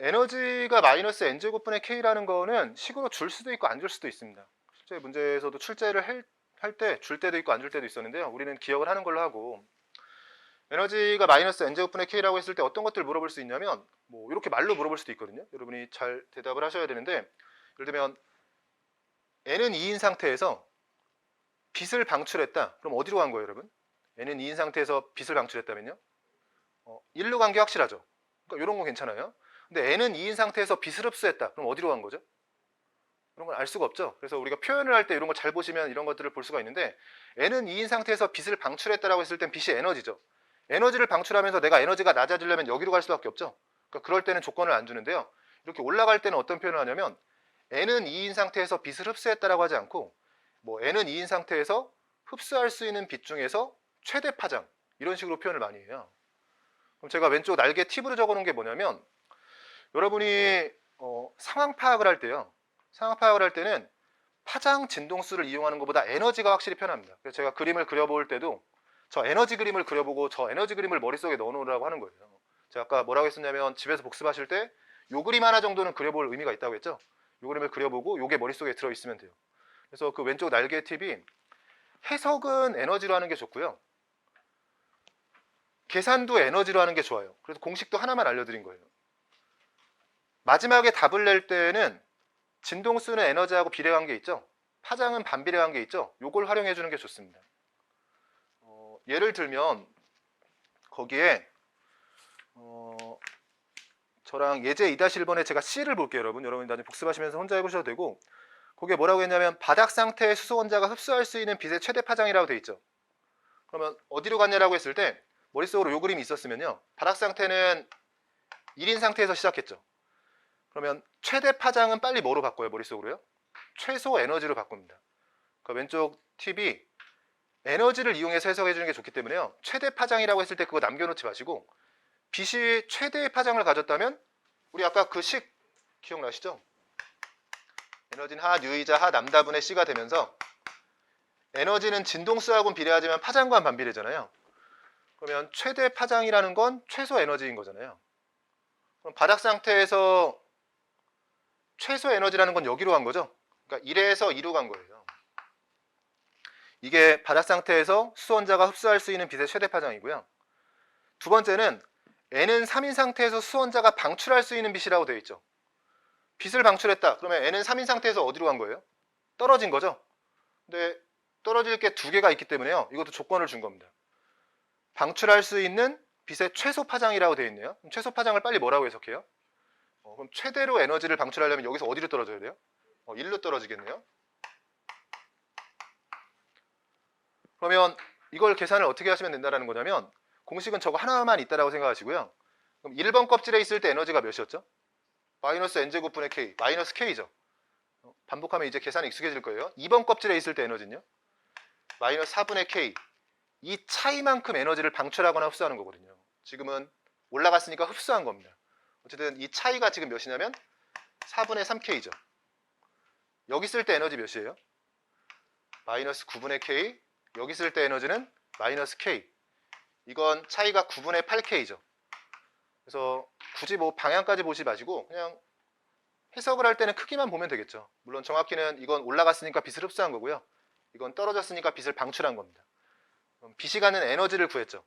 에너지가 마이너스 n제곱분의 k라는 거는 식으로 줄 수도 있고 안 줄 수도 있습니다. 실제 문제에서도 출제를 할 때 줄 때도 있고 안 줄 때도 있었는데요. 우리는 기억을 하는 걸로 하고, 에너지가 마이너스 n제곱분의 k라고 했을 때 어떤 것들을 물어볼 수 있냐면, 뭐 이렇게 말로 물어볼 수도 있거든요. 여러분이 잘 대답을 하셔야 되는데, 예를 들면 n은 2인 상태에서 빛을 방출했다. 그럼 어디로 간 거예요, 여러분? n은 2인 상태에서 빛을 방출했다면요? 1로 간 게 확실하죠. 그러니까 이런 거 괜찮아요. 근데 n은 2인 상태에서 빛을 흡수했다. 그럼 어디로 간 거죠? 이런 걸 알 수가 없죠. 그래서 우리가 표현을 할 때 이런 걸 잘 보시면 이런 것들을 볼 수가 있는데, n은 2인 상태에서 빛을 방출했다라고 했을 땐 빛이 에너지죠. 에너지를 방출하면서 내가 에너지가 낮아지려면 여기로 갈 수밖에 없죠. 그러니까 그럴 때는 조건을 안 주는데요. 이렇게 올라갈 때는 어떤 표현을 하냐면, n은 2인 상태에서 빛을 흡수했다라고 하지 않고, 뭐 n은 2인 상태에서 흡수할 수 있는 빛 중에서 최대 파장, 이런 식으로 표현을 많이 해요. 그럼 제가 왼쪽 날개 팁으로 적어놓은 게 뭐냐면, 여러분이 상황 파악을 할 때요. 상황 파악을 할 때는 파장 진동수를 이용하는 것보다 에너지가 확실히 편합니다. 그래서 제가 그림을 그려볼 때도 저 에너지 그림을 그려보고 저 에너지 그림을 머릿속에 넣어놓으라고 하는 거예요. 제가 아까 뭐라고 했었냐면, 집에서 복습하실 때 요 그림 하나 정도는 그려볼 의미가 있다고 했죠. 요 그림을 그려보고 요게 머릿속에 들어있으면 돼요. 그래서 그 왼쪽 날개 팁이, 해석은 에너지로 하는 게 좋고요. 계산도 에너지로 하는 게 좋아요. 그래서 공식도 하나만 알려드린 거예요. 마지막에 답을 낼 때는 진동수는 에너지하고 비례관계 있죠. 파장은 반비례관계 있죠. 요걸 활용해 주는 게 좋습니다. 예를 들면 거기에 저랑 예제 2-1번에 제가 C를 볼게요. 여러분 나중에 복습하시면서 혼자 해보셔도 되고, 거기에 뭐라고 했냐면 바닥 상태의 수소 원자가 흡수할 수 있는 빛의 최대 파장이라고 되어 있죠. 그러면 어디로 갔냐라고 했을 때 머릿속으로 요 그림이 있었으면요, 바닥 상태는 1인 상태에서 시작했죠. 그러면 최대 파장은 빨리 뭐로 바꿔요? 머릿속으로요? 최소 에너지로 바꿉니다. 그러니까 왼쪽 팁이 에너지를 이용해서 해석해 주는 게 좋기 때문에요, 최대 파장이라고 했을 때 그거 남겨놓지 마시고, 빛이 최대의 파장을 가졌다면 우리 아까 그 식 기억나시죠? 에너지는 하 U이자 하 남다분의 C가 되면서, 에너지는 진동수하고는 비례하지만 파장과는 반비례잖아요. 그러면 최대 파장이라는 건 최소 에너지인 거잖아요. 그럼 바닥 상태에서 최소 에너지라는 건 여기로 간 거죠. 그러니까 1에서 2로 간 거예요. 이게 바닥 상태에서 수소원자가 흡수할 수 있는 빛의 최대 파장이고요. 두 번째는 N은 3인 상태에서 수소원자가 방출할 수 있는 빛이라고 되어 있죠. 빛을 방출했다. 그러면 N은 3인 상태에서 어디로 간 거예요? 떨어진 거죠. 근데 떨어질 게 두 개가 있기 때문에요, 이것도 조건을 준 겁니다. 방출할 수 있는 빛의 최소 파장이라고 되어 있네요. 그럼 최소 파장을 빨리 뭐라고 해석해요? 그럼 최대로 에너지를 방출하려면 여기서 어디로 떨어져야 돼요? 1로 떨어지겠네요. 그러면 이걸 계산을 어떻게 하시면 된다는 거냐면, 공식은 저거 하나만 있다라고 생각하시고요. 그럼 1번 껍질에 있을 때 에너지가 몇이었죠? 마이너스 n제곱분의 k, 마이너스 k죠. 반복하면 이제 계산이 익숙해질 거예요. 2번 껍질에 있을 때 에너지는요? 마이너스 4분의 k. 이 차이만큼 에너지를 방출하거나 흡수하는 거거든요. 지금은 올라갔으니까 흡수한 겁니다. 어쨌든 이 차이가 지금 몇이냐면 4분의 3k죠. 여기 쓸 때 에너지 몇이에요? 마이너스 9분의 k. 여기 쓸 때 에너지는 마이너스 k. 이건 차이가 9분의 8k죠. 그래서 굳이 뭐 방향까지 보지 마시고 그냥 해석을 할 때는 크기만 보면 되겠죠. 물론 정확히는 이건 올라갔으니까 빛을 흡수한 거고요, 이건 떨어졌으니까 빛을 방출한 겁니다. 그럼 빛이 가는 에너지를 구했죠.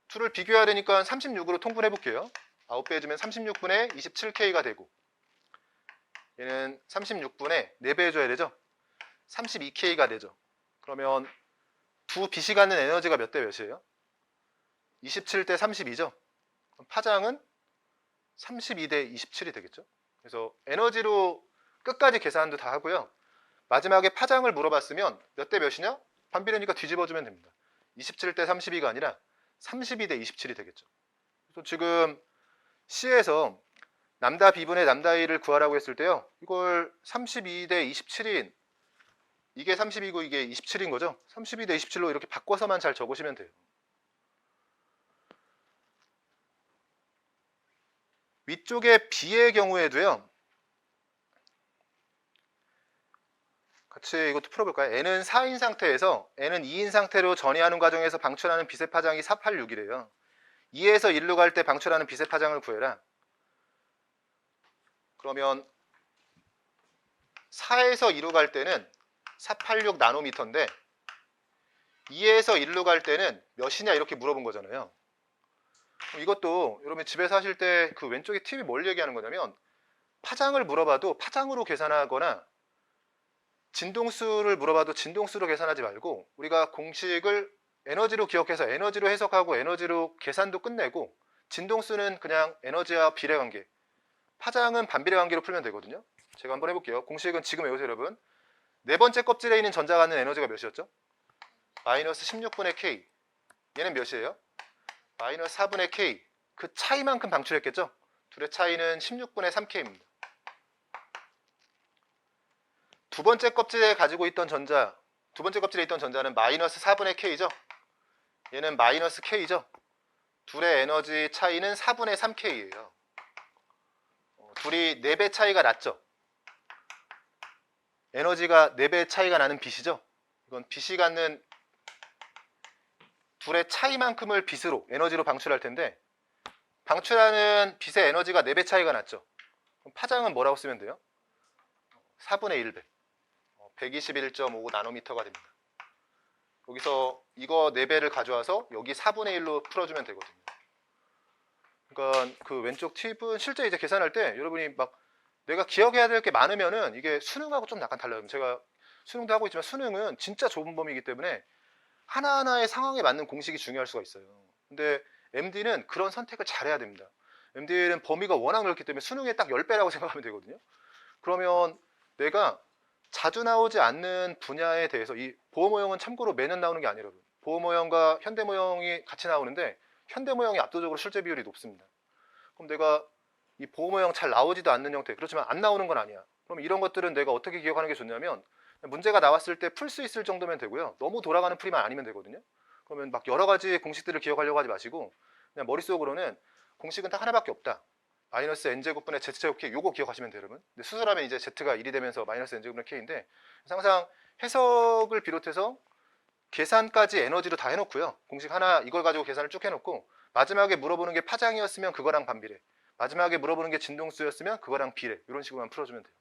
둘을 비교해야 되니까 36으로 통분해 볼게요. 9배 해주면 36분의 27k가 되고, 얘는 36분의 4배 해줘야 되죠. 32k가 되죠. 그러면 두 빛이 가는 에너지가 몇 대 몇이에요? 27대 32죠. 그럼 파장은 32대 27이 되겠죠. 그래서 에너지로 끝까지 계산도 다 하고요. 마지막에 파장을 물어봤으면 몇 대 몇이냐? 반비례니까 뒤집어주면 됩니다. 27대 32가 아니라 32대 27이 되겠죠. 그래서 지금 C에서 남다 B분의 남다 A를 구하라고 했을 때요, 이걸 32대 27인, 이게 32고 이게 27인 거죠. 32대 27로 이렇게 바꿔서만 잘 적으시면 돼요. 위쪽에 B의 경우에도요, 같이 이것도 풀어볼까요? n은 4인 상태에서 n은 2인 상태로 전이하는 과정에서 방출하는 빛의 파장이 486이래요. 2에서 1로 갈 때 방출하는 빛의 파장을 구해라. 그러면 4에서 2로 갈 때는 486 나노미터인데 2에서 1로 갈 때는 몇이냐 이렇게 물어본 거잖아요. 이것도 여러분 집에서 하실 때 그 왼쪽에 팁이 뭘 얘기하는 거냐면 파장을 물어봐도 파장으로 계산하거나 진동수를 물어봐도 진동수로 계산하지 말고 우리가 공식을 에너지로 기억해서 에너지로 해석하고 에너지로 계산도 끝내고 진동수는 그냥 에너지와 비례 관계, 파장은 반비례 관계로 풀면 되거든요. 제가 한번 해볼게요. 공식은 지금 외우세요 여러분. 네 번째 껍질에 있는 전자가 갖는 에너지가 몇이었죠? 마이너스 16분의 K. 얘는 몇이에요? 마이너스 4분의 K. 그 차이만큼 방출했겠죠? 둘의 차이는 16분의 3K입니다. 두 번째 껍질에 가지고 있던 전자, 두 번째 껍질에 있던 전자는 마이너스 4분의 K죠? 얘는 마이너스 K죠? 둘의 에너지 차이는 4분의 3K예요. 둘이 4배 차이가 났죠? 에너지가 4배 차이가 나는 빛이죠? 이건 빛이 갖는 둘의 차이만큼을 빛으로, 에너지로 방출할 텐데 방출하는 빛의 에너지가 4배 차이가 났죠? 그럼 파장은 뭐라고 쓰면 돼요? 4분의 1배. 121.5 나노미터가 됩니다. 여기서 이거 4배를 가져와서 여기 4분의 1로 풀어주면 되거든요. 그러니까 그 왼쪽 팁은 실제 이제 계산할 때 여러분이 막 내가 기억해야 될 게 많으면은 이게 수능하고 좀 약간 달라요. 제가 수능도 하고 있지만 수능은 진짜 좁은 범위이기 때문에 하나하나의 상황에 맞는 공식이 중요할 수가 있어요. 근데 MD는 그런 선택을 잘해야 됩니다. MD는 범위가 워낙 넓기 때문에 수능에 딱 10배라고 생각하면 되거든요. 그러면 내가 자주 나오지 않는 분야에 대해서 이 보호모형은 참고로 매년 나오는 게 아니라고요. 보호모형과 현대모형이 같이 나오는데 현대모형이 압도적으로 출제 비율이 높습니다. 그럼 내가 이 보호모형 잘 나오지도 않는 형태, 그렇지만 안 나오는 건 아니야. 그럼 이런 것들은 내가 어떻게 기억하는 게 좋냐면 문제가 나왔을 때 풀 수 있을 정도면 되고요. 너무 돌아가는 풀이만 아니면 되거든요. 그러면 막 여러 가지 공식들을 기억하려고 하지 마시고 그냥 머릿속으로는 공식은 딱 하나밖에 없다. 마이너스 n제곱분의 z제곱 k 요거 기억하시면 돼요 여러분. 근데 수술하면 이제 z가 1이 되면서 마이너스 n제곱분의 k인데 항상 해석을 비롯해서 계산까지 에너지로 다 해놓고요. 공식 하나 이걸 가지고 계산을 쭉 해놓고 마지막에 물어보는 게 파장이었으면 그거랑 반비례, 마지막에 물어보는 게 진동수였으면 그거랑 비례, 이런 식으로만 풀어주면 돼요.